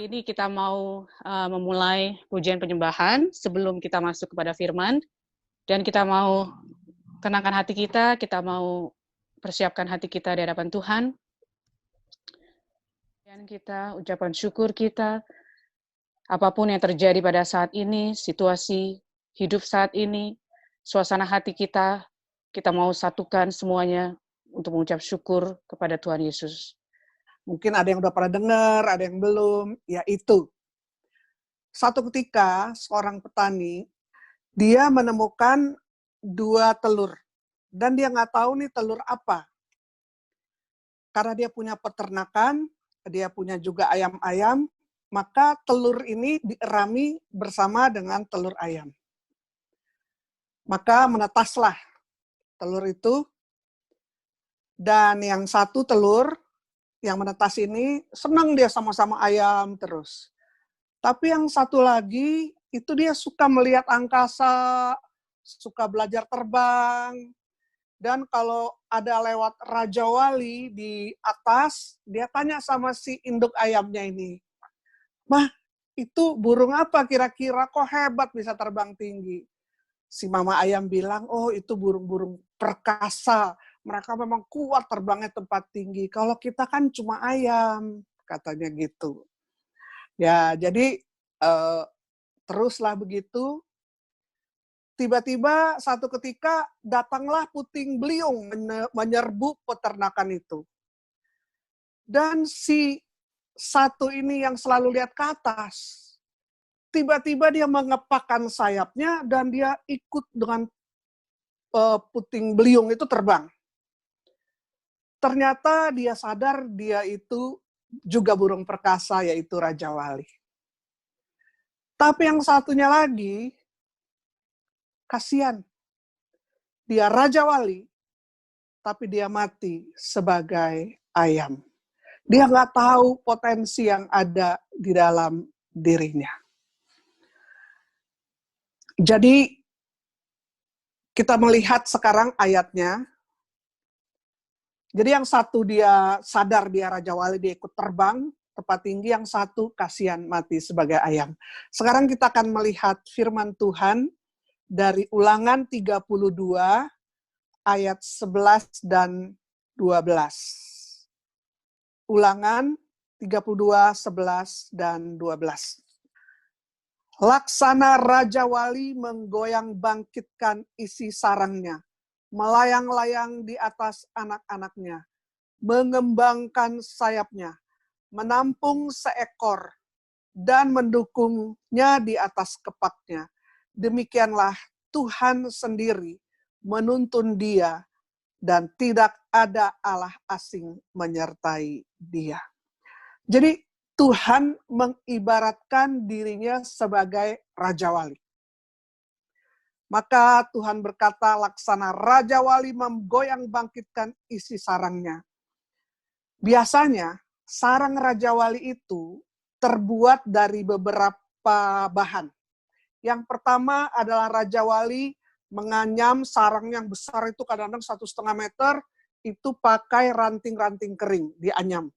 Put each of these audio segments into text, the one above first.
ini kita mau memulai pujian penyembahan sebelum kita masuk kepada firman, dan kita mau tenangkan hati kita mau persiapkan hati kita di hadapan Tuhan, dan kita ucapkan syukur kita, apapun yang terjadi pada saat ini, situasi hidup saat ini, suasana hati kita mau satukan semuanya untuk mengucap syukur kepada Tuhan Yesus. Mungkin ada yang udah pernah dengar, ada yang belum, yaitu satu ketika seorang petani, dia menemukan 2 telur, dan dia nggak tahu nih telur apa. Karena dia punya peternakan, dia punya juga ayam-ayam, maka telur ini dierami bersama dengan telur ayam. Maka menetaslah telur itu, dan yang satu telur, yang menetas ini, senang dia sama-sama ayam terus. Tapi yang satu lagi, itu dia suka melihat angkasa, suka belajar terbang, dan kalau ada lewat Raja Wali di atas, dia tanya sama si induk ayamnya ini, "Mah, itu burung apa kira-kira, kok hebat bisa terbang tinggi?" Si mama ayam bilang, "Oh itu burung-burung perkasa, mereka memang kuat terbangnya tempat tinggi. Kalau kita kan cuma ayam," katanya gitu. Ya, jadi teruslah begitu. Tiba-tiba satu ketika datanglah puting beliung menyerbu peternakan itu. Dan si satu ini yang selalu lihat ke atas, tiba-tiba dia mengepakkan sayapnya dan dia ikut dengan puting beliung itu terbang. Ternyata dia sadar dia itu juga burung perkasa, yaitu Raja Wali. Tapi yang satunya lagi, kasihan. Dia Raja Wali, tapi dia mati sebagai ayam. Dia nggak tahu potensi yang ada di dalam dirinya. Jadi, kita melihat sekarang ayatnya. Jadi yang satu dia sadar dia Raja Wali, dia ikut terbang tempat tinggi, yang satu kasihan mati sebagai ayam. Sekarang kita akan melihat firman Tuhan dari Ulangan 32 ayat 11 dan 12. Ulangan 32, 11 dan 12. Laksana Raja Wali menggoyang bangkitkan isi sarangnya, melayang-layang di atas anak-anaknya, mengembangkan sayapnya, menampung seekor, dan mendukungnya di atas kepaknya. Demikianlah Tuhan sendiri menuntun dia, dan tidak ada Allah asing menyertai dia. Jadi Tuhan mengibaratkan dirinya sebagai Raja Wali. Maka Tuhan berkata, laksana Raja Wali menggoyang bangkitkan isi sarangnya. Biasanya sarang Raja Wali itu terbuat dari beberapa bahan. Yang pertama adalah Raja Wali menganyam sarang yang besar itu kadang-kadang 1,5 meter, itu pakai ranting-ranting kering, dianyam.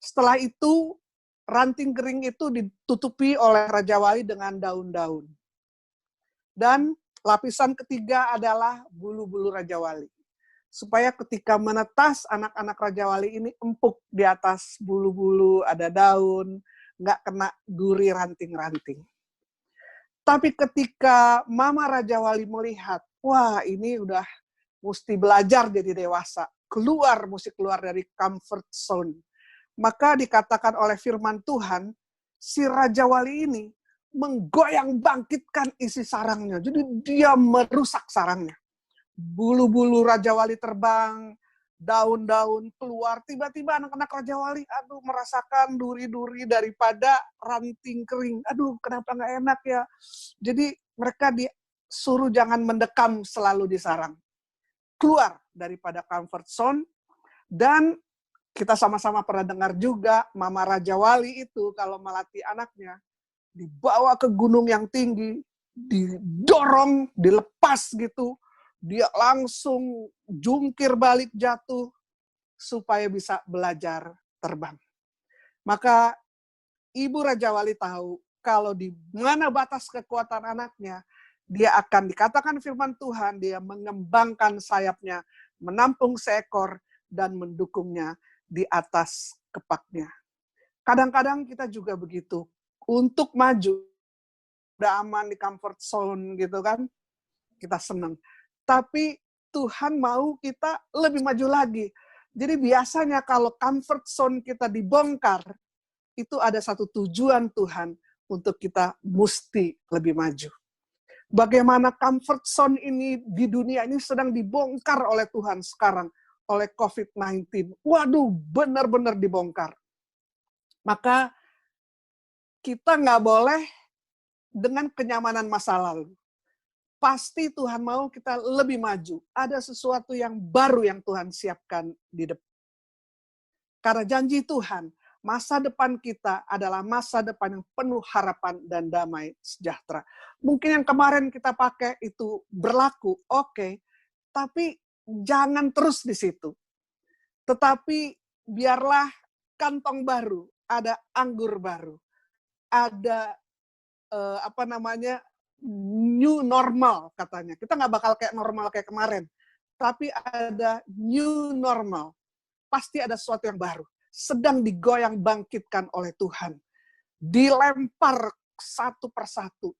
Setelah itu, ranting kering itu ditutupi oleh Raja Wali dengan daun-daun. Dan lapisan ketiga adalah bulu-bulu Raja Wali. Supaya ketika menetas, anak-anak Raja Wali ini empuk di atas bulu-bulu, ada daun, nggak kena duri ranting-ranting. Tapi ketika Mama Raja Wali melihat, wah ini udah mesti belajar jadi dewasa, mesti keluar dari comfort zone. Maka dikatakan oleh firman Tuhan, si Raja Wali ini menggoyang bangkitkan isi sarangnya. Jadi dia merusak sarangnya. Bulu-bulu Raja Wali terbang, daun-daun keluar. Tiba-tiba anak-anak Raja Wali, merasakan duri-duri daripada ranting kering. Kenapa nggak enak ya? Jadi mereka disuruh jangan mendekam selalu di sarang. Keluar daripada comfort zone, dan kita sama-sama pernah dengar juga, Mama Raja Wali itu kalau melatih anaknya, dibawa ke gunung yang tinggi, didorong, dilepas gitu, dia langsung jungkir balik jatuh, supaya bisa belajar terbang. Maka ibu Raja Wali tahu kalau di mana batas kekuatan anaknya, dia akan dikatakan firman Tuhan, dia mengembangkan sayapnya, menampung seekor, dan mendukungnya di atas kepaknya. Kadang-kadang kita juga begitu. Untuk maju, udah aman di comfort zone gitu kan, kita senang. Tapi Tuhan mau kita lebih maju lagi. Jadi biasanya kalau comfort zone kita dibongkar, itu ada satu tujuan Tuhan untuk kita mesti lebih maju. Bagaimana comfort zone ini di dunia ini sedang dibongkar oleh Tuhan sekarang, oleh COVID-19. Waduh, benar-benar dibongkar. Maka kita nggak boleh dengan kenyamanan masa lalu. Pasti Tuhan mau kita lebih maju. Ada sesuatu yang baru yang Tuhan siapkan di depan. Karena janji Tuhan, masa depan kita adalah masa depan yang penuh harapan dan damai sejahtera. Mungkin yang kemarin kita pakai itu berlaku, oke, tapi jangan terus di situ. Tetapi biarlah kantong baru, ada anggur baru, ada new normal katanya. Kita nggak bakal kayak normal kayak kemarin, tapi ada new normal. Pasti ada sesuatu yang baru, sedang digoyang bangkitkan oleh Tuhan. Dilempar satu persatu.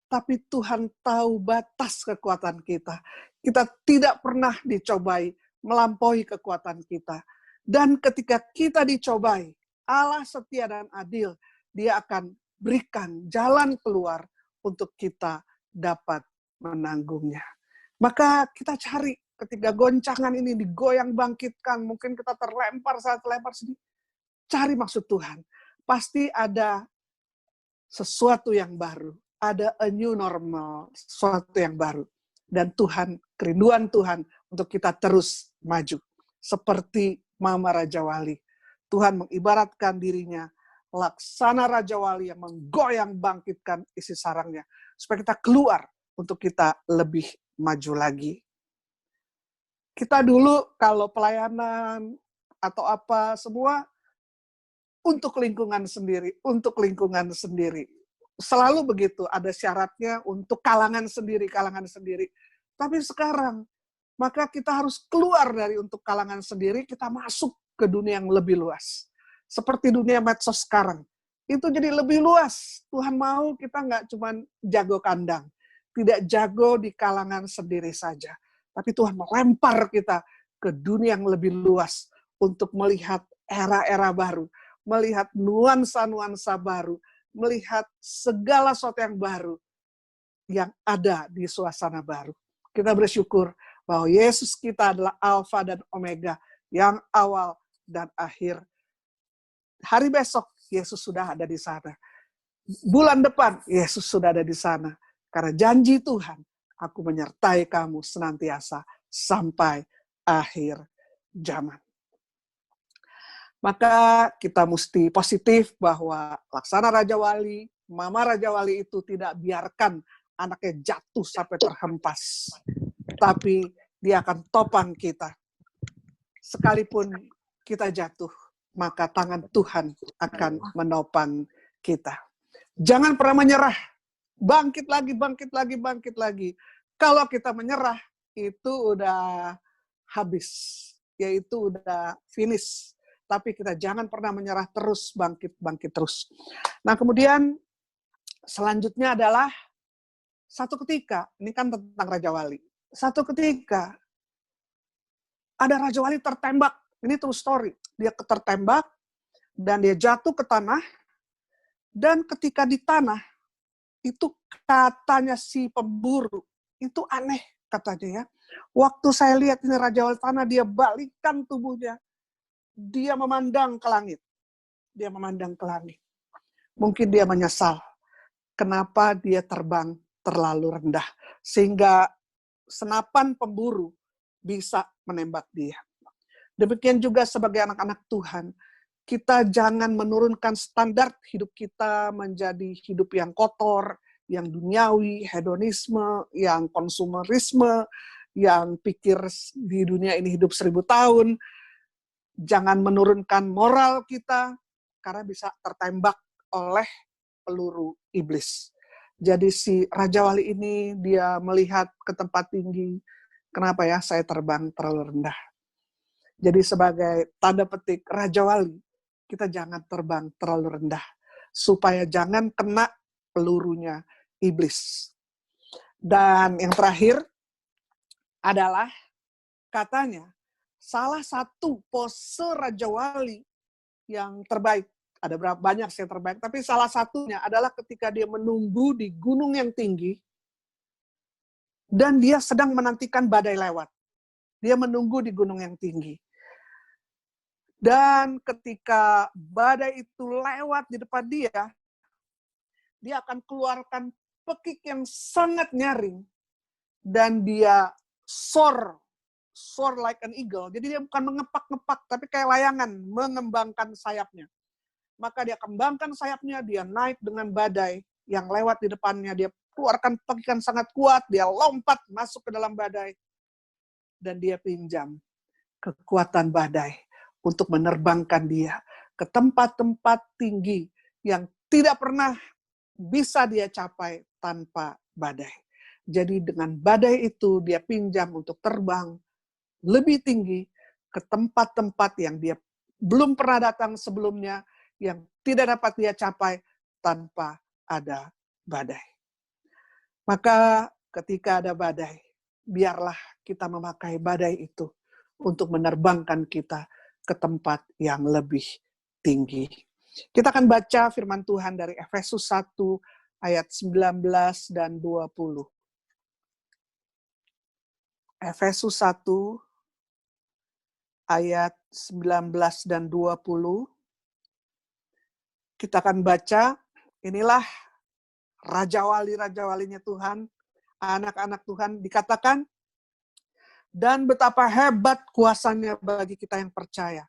Tapi Tuhan tahu batas kekuatan kita. Kita tidak pernah dicobai melampaui kekuatan kita. Dan ketika kita dicobai, Allah setia dan adil, Dia akan berikan jalan keluar untuk kita dapat menanggungnya. Maka kita cari ketika goncangan ini digoyang bangkitkan, mungkin kita terlempar sedih, cari maksud Tuhan. Pasti ada sesuatu yang baru, ada a new normal, sesuatu yang baru. Dan Tuhan, kerinduan Tuhan untuk kita terus maju. Seperti Mama Raja Wali. Tuhan mengibaratkan dirinya laksana Raja Wali yang menggoyang bangkitkan isi sarangnya. Supaya kita keluar untuk kita lebih maju lagi. Kita dulu kalau pelayanan atau apa semua untuk lingkungan sendiri. Selalu begitu, ada syaratnya untuk kalangan sendiri. Tapi sekarang, maka kita harus keluar dari untuk kalangan sendiri, kita masuk ke dunia yang lebih luas. Seperti dunia medsos sekarang. Itu jadi lebih luas. Tuhan mau kita nggak cuma jago kandang. Tidak jago di kalangan sendiri saja. Tapi Tuhan melempar kita ke dunia yang lebih luas untuk melihat era-era baru, melihat nuansa-nuansa baru, melihat segala sesuatu yang baru yang ada di suasana baru. Kita bersyukur bahwa Yesus kita adalah Alfa dan Omega, yang awal dan akhir. Hari besok Yesus sudah ada di sana. Bulan depan Yesus sudah ada di sana. Karena janji Tuhan, aku menyertai kamu senantiasa sampai akhir zaman. Maka kita mesti positif bahwa laksana Raja Wali, Mama Raja Wali itu tidak biarkan anaknya jatuh sampai terhempas. Tapi dia akan topang kita. Sekalipun kita jatuh, maka tangan Tuhan akan menopang kita. Jangan pernah menyerah. Bangkit lagi. Kalau kita menyerah, itu udah habis. Yaitu udah finish. Tapi kita jangan pernah menyerah terus, bangkit terus. Nah kemudian selanjutnya adalah satu ketika, ini kan tentang Raja Wali. Satu ketika, ada Raja Wali tertembak. Ini true story. Dia tertembak, dan dia jatuh ke tanah. Dan ketika di tanah, itu katanya si pemburu, itu aneh katanya ya. Waktu saya lihat ini Raja Wali tanah, dia balikkan tubuhnya. Dia memandang ke langit. Mungkin dia menyesal. Kenapa dia terbang terlalu rendah. Sehingga senapan pemburu bisa menembak dia. Demikian juga sebagai anak-anak Tuhan. Kita jangan menurunkan standar hidup kita menjadi hidup yang kotor, yang duniawi, hedonisme, yang konsumerisme, yang pikir di dunia ini hidup 1000 tahun. Jangan menurunkan moral kita, karena bisa tertembak oleh peluru iblis. Jadi si Raja Wali ini dia melihat ke tempat tinggi. Kenapa ya saya terbang terlalu rendah? Jadi sebagai tanda petik Raja Wali, kita jangan terbang terlalu rendah. Supaya jangan kena pelurunya iblis. Dan yang terakhir adalah katanya salah satu pose Raja Wali yang terbaik. Ada berapa banyak yang terbaik, tapi salah satunya adalah ketika dia menunggu di gunung yang tinggi dan dia sedang menantikan badai lewat. Dia menunggu di gunung yang tinggi. Dan ketika badai itu lewat di depan dia akan keluarkan pekik yang sangat nyaring dan dia soar like an eagle. Jadi dia bukan mengepak-ngepak, tapi kayak layangan, mengembangkan sayapnya. Maka dia kembangkan sayapnya, dia naik dengan badai yang lewat di depannya, dia keluarkan pekikan sangat kuat, dia lompat masuk ke dalam badai, dan dia pinjam kekuatan badai untuk menerbangkan dia ke tempat-tempat tinggi yang tidak pernah bisa dia capai tanpa badai. Jadi dengan badai itu dia pinjam untuk terbang lebih tinggi ke tempat-tempat yang dia belum pernah datang sebelumnya, yang tidak dapat dia capai tanpa ada badai. Maka ketika ada badai, biarlah kita memakai badai itu untuk menerbangkan kita ke tempat yang lebih tinggi. Kita akan baca firman Tuhan dari Efesus 1 ayat 19 dan 20. Efesus 1 ayat 19 dan 20. Kita akan baca, inilah Raja Walinya Tuhan, anak-anak Tuhan dikatakan, dan betapa hebat kuasanya bagi kita yang percaya.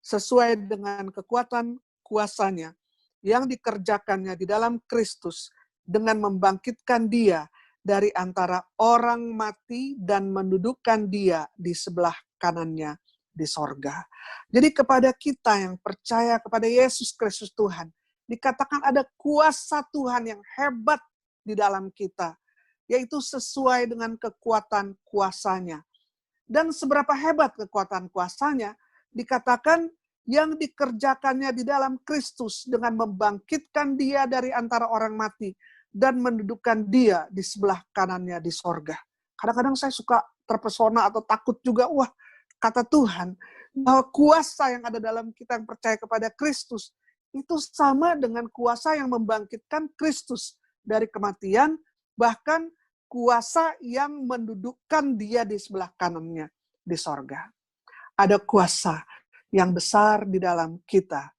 Sesuai dengan kekuatan kuasanya yang dikerjakannya di dalam Kristus dengan membangkitkan dia dari antara orang mati dan mendudukkan dia di sebelah kanannya di sorga. Jadi kepada kita yang percaya kepada Yesus Kristus Tuhan, dikatakan ada kuasa Tuhan yang hebat di dalam kita, yaitu sesuai dengan kekuatan kuasanya. Dan seberapa hebat kekuatan kuasanya, dikatakan yang dikerjakannya di dalam Kristus dengan membangkitkan dia dari antara orang mati dan mendudukkan dia di sebelah kanannya di sorga. Kadang-kadang saya suka terpesona atau takut juga, wah, kata Tuhan, bahwa kuasa yang ada dalam kita yang percaya kepada Kristus, itu sama dengan kuasa yang membangkitkan Kristus dari kematian, bahkan kuasa yang mendudukkan dia di sebelah kanannya di sorga. Ada kuasa yang besar di dalam kita.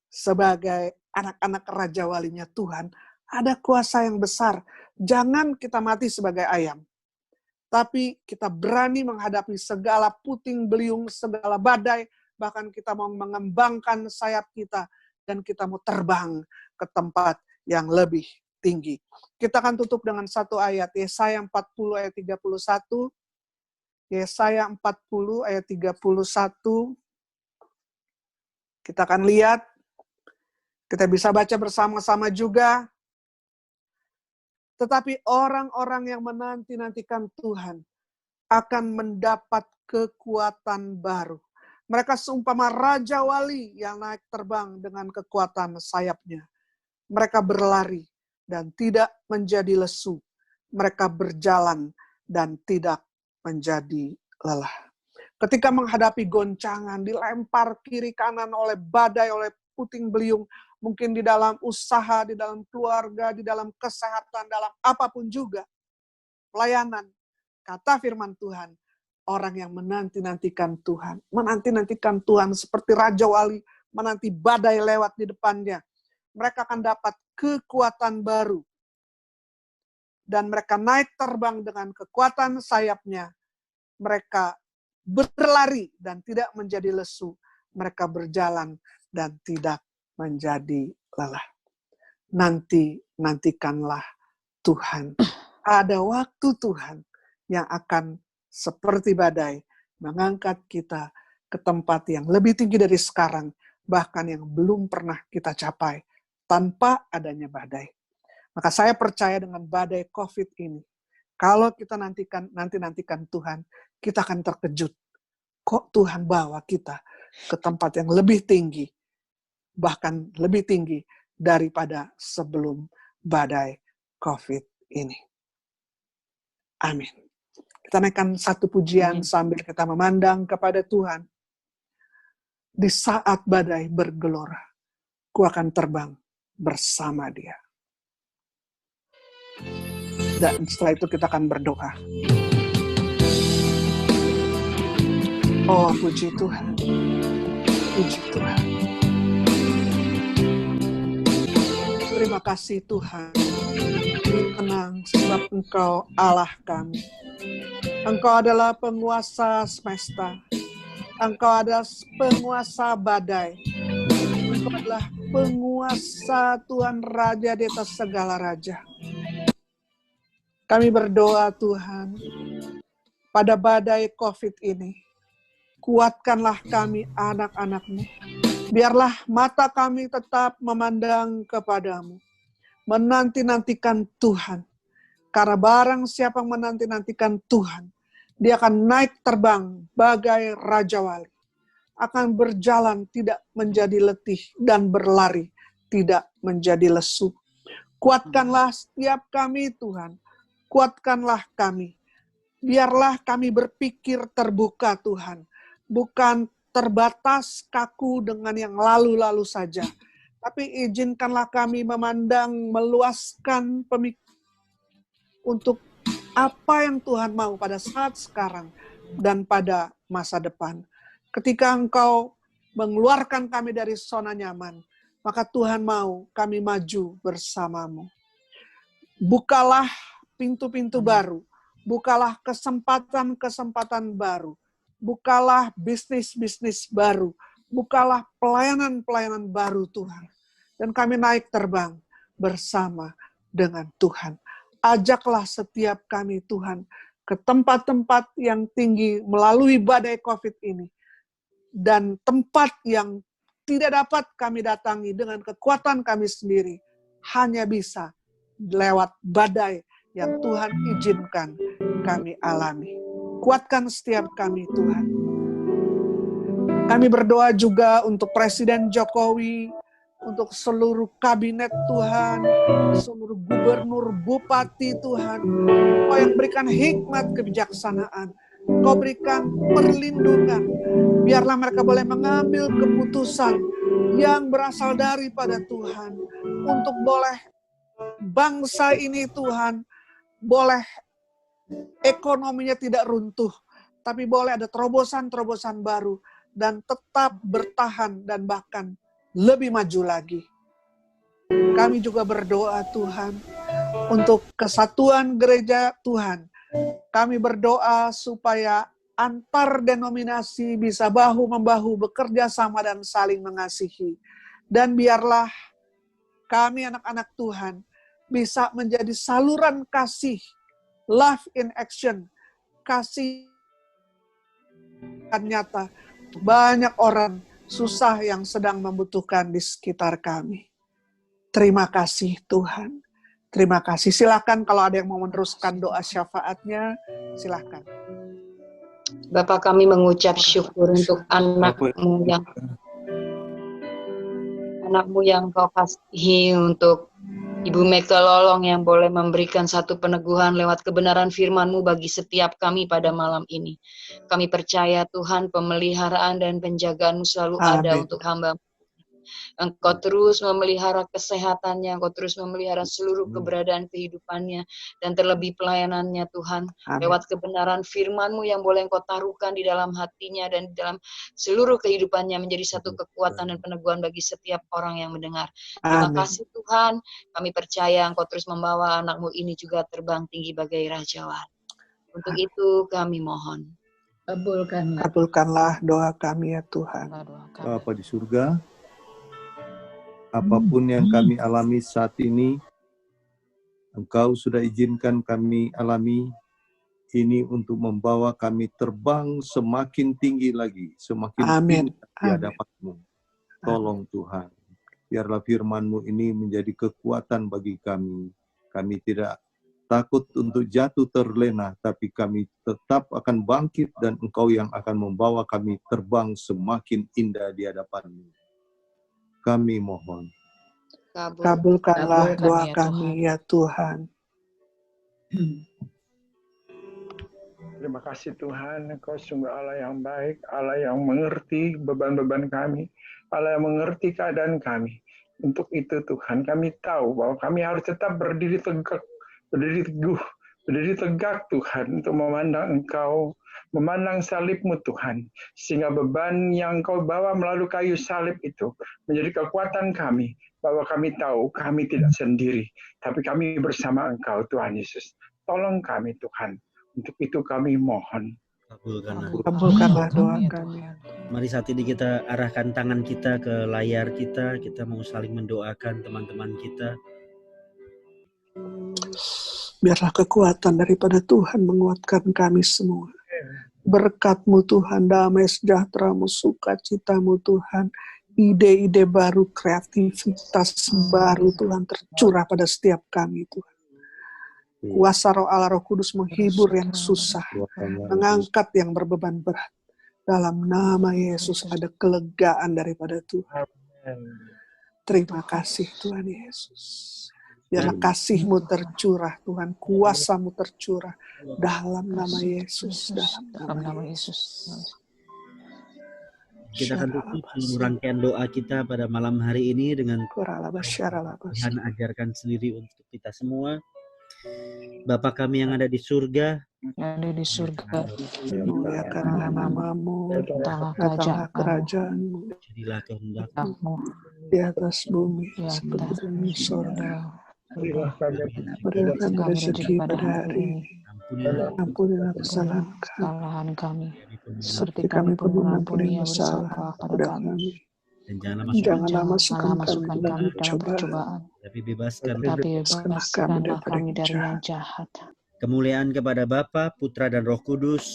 Sebagai anak-anak Raja Walinya Tuhan, ada kuasa yang besar. Jangan kita mati sebagai ayam. Tapi kita berani menghadapi segala puting beliung, segala badai, bahkan kita mau mengembangkan sayap kita, dan kita mau terbang ke tempat yang lebih tinggi. Kita akan tutup dengan satu ayat, Yesaya 40 ayat 31. Yesaya 40 ayat 31. Kita akan lihat, kita bisa baca bersama-sama juga. Tetapi orang-orang yang menanti-nantikan Tuhan akan mendapat kekuatan baru. Mereka seumpama Raja Wali yang naik terbang dengan kekuatan sayapnya. Mereka berlari dan tidak menjadi lesu. Mereka berjalan dan tidak menjadi lelah. Ketika menghadapi goncangan, dilempar kiri kanan oleh badai, oleh puting beliung, mungkin di dalam usaha, di dalam keluarga, di dalam kesehatan, dalam apapun juga, pelayanan, kata firman Tuhan, orang yang menanti-nantikan Tuhan, menanti-nantikan Tuhan seperti Raja Wali, menanti badai lewat di depannya, mereka akan dapat kekuatan baru. Dan mereka naik terbang dengan kekuatan sayapnya. Mereka berlari dan tidak menjadi lesu. Mereka berjalan dan tidak menjadi lelah. Nantikanlah Tuhan. Ada waktu Tuhan yang akan seperti badai mengangkat kita ke tempat yang lebih tinggi dari sekarang, bahkan yang belum pernah kita capai tanpa adanya badai. Maka saya percaya dengan badai COVID ini, kalau kita nantikan Tuhan, kita akan terkejut. Kok Tuhan bawa kita ke tempat yang lebih tinggi, bahkan lebih tinggi daripada sebelum badai COVID ini. Amin. Kita naikkan satu pujian sambil kita memandang kepada Tuhan. Di saat badai bergelora, ku akan terbang bersama Dia. Dan setelah itu kita akan berdoa. Oh, puji Tuhan. Puji Tuhan. Terima kasih Tuhan. Tenang sebab Engkau Allah kami. Engkau adalah penguasa semesta. Engkau adalah penguasa badai. Engkau adalah penguasa Tuhan Raja di atas segala raja. Kami berdoa Tuhan, pada badai COVID ini, kuatkanlah kami anak-anak-Mu. Biarlah mata kami tetap memandang kepadamu. Menanti-nantikan Tuhan. Karena barang siapa yang menanti-nantikan Tuhan, dia akan naik terbang bagai Raja Wali. Akan berjalan tidak menjadi letih dan berlari tidak menjadi lesu. Kuatkanlah setiap kami Tuhan. Kuatkanlah kami. Biarlah kami berpikir terbuka Tuhan. Bukan terbatas kaku dengan yang lalu-lalu saja. Tapi izinkanlah kami memandang, meluaskan pemikiran untuk apa yang Tuhan mau pada saat sekarang dan pada masa depan. Ketika Engkau mengeluarkan kami dari zona nyaman, maka Tuhan mau kami maju bersamamu. Bukalah pintu-pintu baru, bukalah kesempatan-kesempatan baru, bukalah bisnis-bisnis baru, bukalah pelayanan-pelayanan baru Tuhan. Dan kami naik terbang bersama dengan Tuhan. Ajaklah setiap kami Tuhan ke tempat-tempat yang tinggi melalui badai COVID ini. Dan tempat yang tidak dapat kami datangi dengan kekuatan kami sendiri. Hanya bisa lewat badai yang Tuhan izinkan kami alami. Kuatkan setiap kami Tuhan. Kami berdoa juga untuk Presiden Jokowi, untuk seluruh kabinet Tuhan, seluruh gubernur, bupati Tuhan. Kau yang berikan hikmat kebijaksanaan. Kau berikan perlindungan. Biarlah mereka boleh mengambil keputusan yang berasal daripada Tuhan. Untuk boleh bangsa ini Tuhan, boleh ekonominya tidak runtuh, tapi boleh ada terobosan-terobosan baru dan tetap bertahan dan bahkan lebih maju lagi. Kami juga berdoa Tuhan untuk kesatuan gereja Tuhan. Kami berdoa supaya antar denominasi bisa bahu-membahu bekerja sama dan saling mengasihi. Dan biarlah kami anak-anak Tuhan bisa menjadi saluran kasih, love in action, kasih nyata. Banyak orang susah yang sedang membutuhkan di sekitar kami. Terima kasih Tuhan. Terima kasih. Silakan kalau ada yang mau meneruskan doa syafaatnya, silakan. Bapak, kami mengucap syukur untuk anakmu yang kau kasihi, untuk Ibu Meka Lolong yang boleh memberikan satu peneguhan lewat kebenaran firman-Mu bagi setiap kami pada malam ini. Kami percaya Tuhan pemeliharaan dan penjagaan-Mu selalu ada untuk hamba. Engkau terus memelihara kesehatannya, Engkau terus memelihara seluruh keberadaan kehidupannya, dan terlebih pelayanannya Tuhan. Lewat kebenaran firman-Mu yang boleh Engkau taruhkan di dalam hatinya dan di dalam seluruh kehidupannya menjadi satu kekuatan dan peneguhan bagi setiap orang yang mendengar. Terima kasih Tuhan, kami percaya Engkau terus membawa anak-Mu ini juga terbang tinggi bagai Raja Wali. Untuk itu kami mohon. Kabulkanlah doa kami ya Tuhan. Bapa di surga, apapun yang kami alami saat ini, Engkau sudah izinkan kami alami ini untuk membawa kami terbang semakin tinggi lagi, semakin tinggi di hadapan-Mu. Tolong Tuhan, biarlah firman-Mu ini menjadi kekuatan bagi kami. Kami tidak takut untuk jatuh terlena, tapi kami tetap akan bangkit dan Engkau yang akan membawa kami terbang semakin indah di hadapan-Mu. Kami mohon. Kabulkanlah doa ya kami ya Tuhan. Terima kasih Tuhan, Engkau sungguh Allah yang baik, Allah yang mengerti beban-beban kami, Allah yang mengerti keadaan kami. Untuk itu Tuhan, kami tahu bahwa kami harus tetap berdiri tegak, berdiri teguh, berdiri tegak Tuhan, untuk memandang Engkau, memandang salib-Mu Tuhan, sehingga beban yang Engkau bawa melalui kayu salib itu menjadi kekuatan kami, bahwa kami tahu kami tidak sendiri, tapi kami bersama Engkau Tuhan Yesus. Tolong kami Tuhan. Untuk itu kami mohon. Kabulkanlah doa kami. Mari saat ini kita arahkan tangan kita ke layar kita. Kita mau saling mendoakan teman-teman kita. Biarlah kekuatan daripada Tuhan menguatkan kami semua. Berkat-Mu Tuhan, damai sejahtera-Mu, sukacita-Mu Tuhan, ide-ide baru, kreativitas baru Tuhan tercurah pada setiap kami Tuhan. Kuasa Roh Allah Roh Kudus menghibur yang susah, mengangkat yang berbeban berat. Dalam nama Yesus ada kelegaan daripada Tuhan. Terima kasih Tuhan Yesus. Biarlah kasih-Mu tercurah Tuhan, kuasa-Mu tercurah dalam nama Yesus, dalam nama Yesus. Kita akan tutup seluruh rangkaian doa kita pada malam hari ini dengan Tuhan ajarkan sendiri untuk kita semua. Bapa kami yang ada di surga, muliakanlah nama-Mu, datanglah kerajaan-Mu, jadilah kehendak-Mu di atas bumi seperti di surga. Berilah kami rezeki pada hari ini. Ampunilah kesalahan kami, seperti kami pun mengampuni bersalah pada kami. dan Janganlah masukkan kami dalam pencobaan, tapi bebaskan kami dari yang jahat. Kemuliaan kepada Bapa, Putra dan Roh Kudus,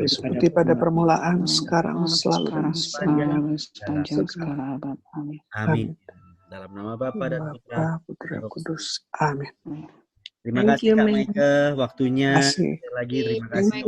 seperti pada permulaan, sekarang, selalu, dan sepanjang segala abad. Amin. Amin. Dalam nama Bapa dan Putra dan Roh Kudus. Amin. Terima kasih Kak Maike, waktunya. Sekali lagi terima kasih.